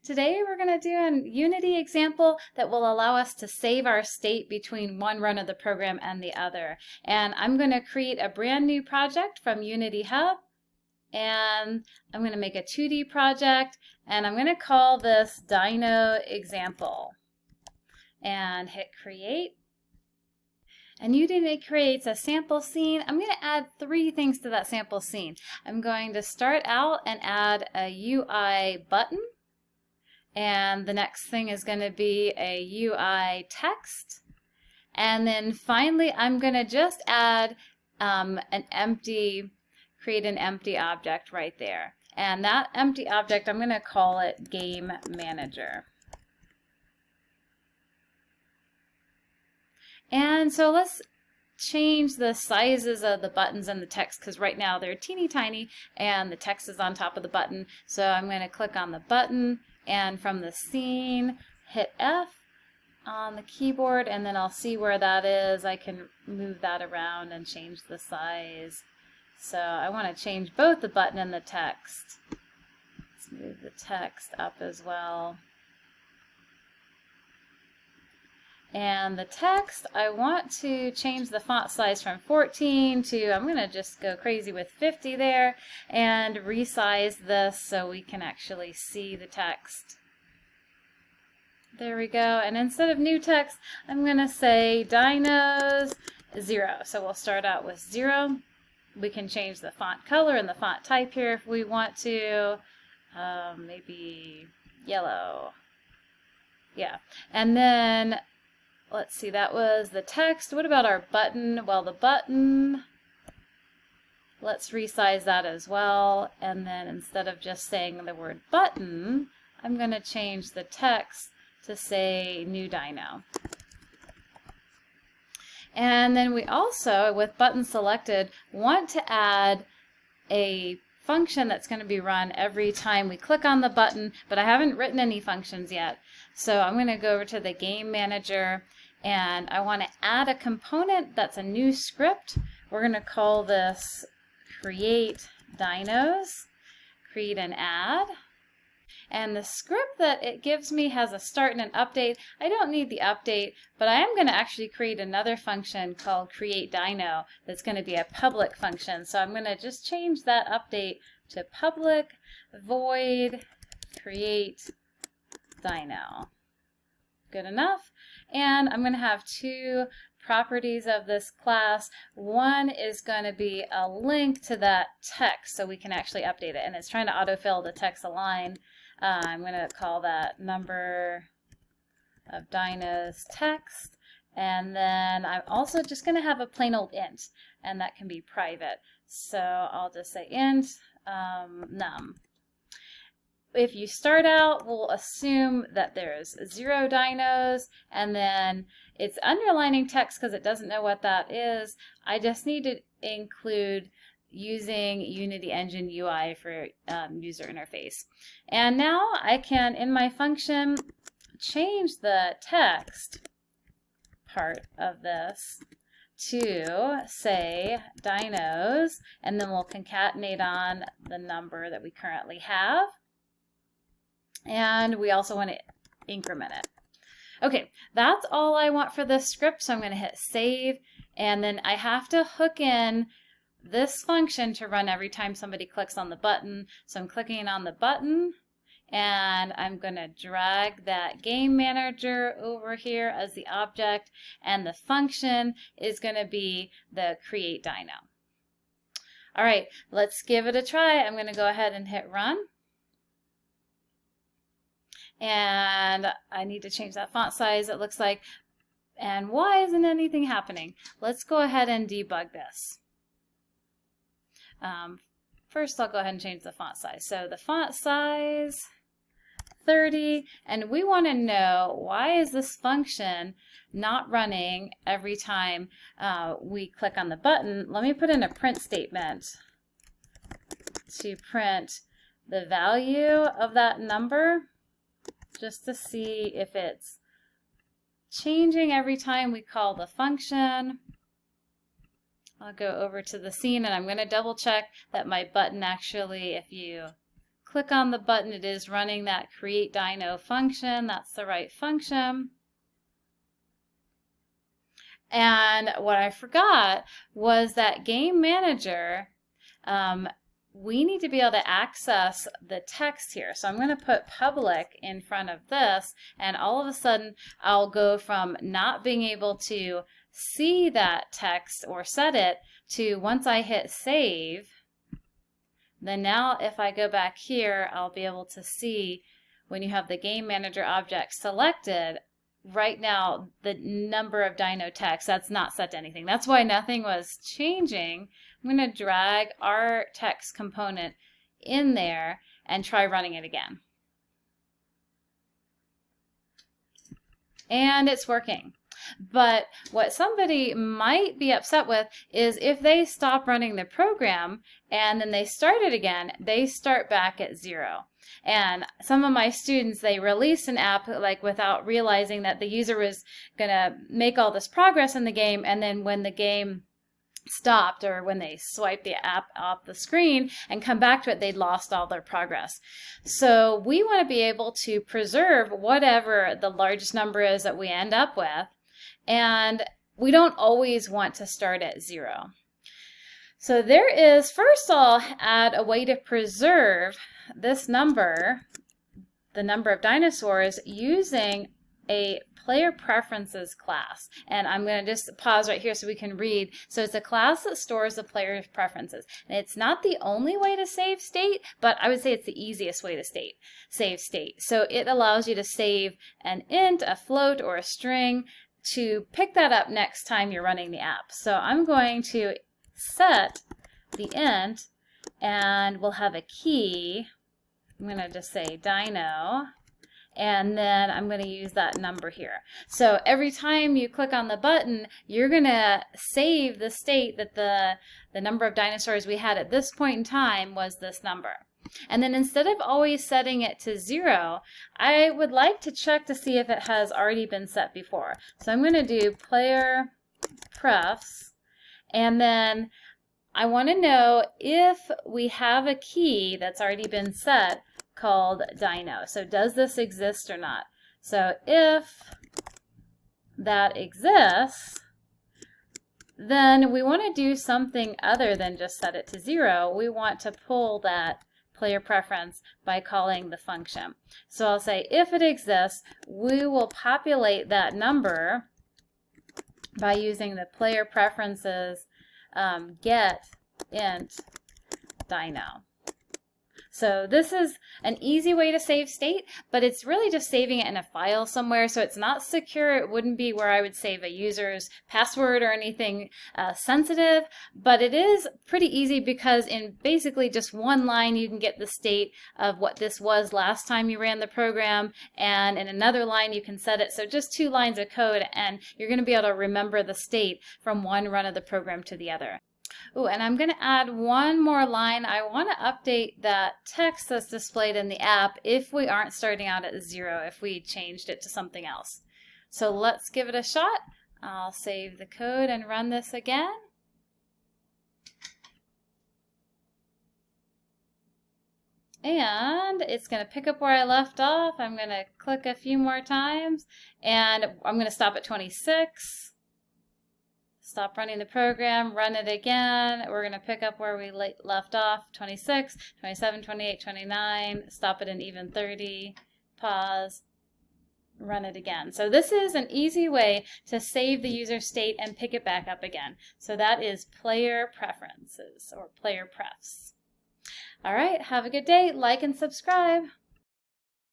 Today we're going to do a Unity example that will allow us to save our state between one run of the program and the other. And I'm going to create a brand new project from Unity Hub, and I'm going to make a 2D project, and I'm going to call this Dino Example and hit Create. And Unity creates a sample scene. I'm going to add 3 things to that sample scene. I'm going to start out and add a UI button. And the next thing is going to be a UI text. And then finally, I'm going to just add create an empty object right there. And that empty object, I'm going to call it Game Manager. And so let's change the sizes of the buttons and the text, because right now they're teeny tiny and the text is on top of the button. So I'm going to click on the button, and from the scene hit F on the keyboard, and then I'll see where that is. I can move that around and change the size. So I want to change both the button and the text. Let's move the text up as well. And the text, I want to change the font size from 14 to, I'm going to just go crazy with 50 there, and resize this so we can actually see the text. There we go. And instead of new text, I'm going to say Dinos 0. So we'll start out with 0. We can change the font color and the font type here if we want to. Maybe yellow. Yeah. And then let's see, that was the text. What about our button? Well, the button, let's resize that as well. And then instead of just saying the word button, I'm going to change the text to say New Dino. And then we also, with button selected, want to add a function that's going to be run every time we click on the button, but I haven't written any functions yet. So I'm going to go over to the Game Manager, and I want to add a component that's a new script. We're going to call this Create Dinos, create an add. And the script that it gives me has a start and an update. I don't need the update, but I am going to actually create another function called Create Dino that's going to be a public function. So I'm going to just change that update to public void create Dino. Good enough. And I'm going to have 2 properties of this class. One is going to be a link to that text so we can actually update it. And it's trying to autofill the text align. I'm going to call that number of dinos text. And then I'm also just going to have a plain old int, and that can be private. So I'll just say int num. If you start out, we'll assume that there's 0 dinos, and then it's underlining text because it doesn't know what that is. I just need to include using Unity Engine UI for user interface. And now I can, in my function, change the text part of this to say dinos, and then we'll concatenate on the number that we currently have. And we also want to increment it. Okay, that's all I want for this script, so I'm going to hit save, and then I have to hook in this function to run every time somebody clicks on the button. So I'm clicking on the button, and I'm going to drag that Game Manager over here as the object, and the function is going to be the Create Dino. All right, let's give it a try. I'm going to go ahead and hit run. And I need to change that font size, it looks like. And why isn't anything happening? Let's go ahead and debug this. First, I'll go ahead and change the font size. So the font size, 30, and we want to know, why is this function not running every time we click on the button? Let me put in a print statement to print the value of that number, just to see if it's changing every time we call the function. I'll go over to the scene, and I'm going to double check that my button actually, if you click on the button, it is running that create dyno function. That's the right function. And what I forgot was that game manager, we need to be able to access the text here. So I'm going to put public in front of this, and all of a sudden I'll go from not being able to see that text or set it to, once I hit save, then now if I go back here, I'll be able to see when you have the game manager object selected, right now the number of dyno text, that's not set to anything. That's why nothing was changing. I'm going to drag our text component in there and try running it again. And it's working. But what somebody might be upset with is if they stop running the program and then they start it again, they start back at 0. And some of my students, they released an app like without realizing that the user was going to make all this progress in the game, and then when the game stopped or when they swiped the app off the screen and come back to it, they'd lost all their progress. So we want to be able to preserve whatever the largest number is that we end up with, and we don't always want to start at 0. So there is, first I'll add a way to preserve this number, the number of dinosaurs, using a player preferences class. And I'm going to just pause right here so we can read. So it's a class that stores the player's preferences. And it's not the only way to save state, but I would say it's the easiest way to save state. So it allows you to save an int, a float, or a string to pick that up next time you're running the app. So I'm going to set the int, and we'll have a key. I'm going to just say dyno, and then I'm going to use that number here. So every time you click on the button, you're going to save the state that the number of dinosaurs we had at this point in time was this number. And then instead of always setting it to 0, I would like to check to see if it has already been set before. So I'm going to do PlayerPrefs, and then I want to know if we have a key that's already been set called dyno. So does this exist or not? So if that exists, then we want to do something other than just set it to 0. We want to pull that player preference by calling the function. So I'll say if it exists, we will populate that number by using the player preferences GetInt dyno. So this is an easy way to save state, but it's really just saving it in a file somewhere, so it's not secure. It wouldn't be where I would save a user's password or anything sensitive, but it is pretty easy because in basically just one line you can get the state of what this was last time you ran the program, and in another line you can set it. So just 2 lines of code and you're going to be able to remember the state from one run of the program to the other. Oh, and I'm going to add one more line. I want to update that text that's displayed in the app if we aren't starting out at 0, if we changed it to something else. So let's give it a shot. I'll save the code and run this again. And it's going to pick up where I left off. I'm going to click a few more times, and I'm going to stop at 26. Stop running the program, run it again. We're going to pick up where we left off, 26, 27, 28, 29, stop at an even 30, pause, run it again. So this is an easy way to save the user state and pick it back up again. So that is player preferences or PlayerPrefs. All right, have a good day, like and subscribe.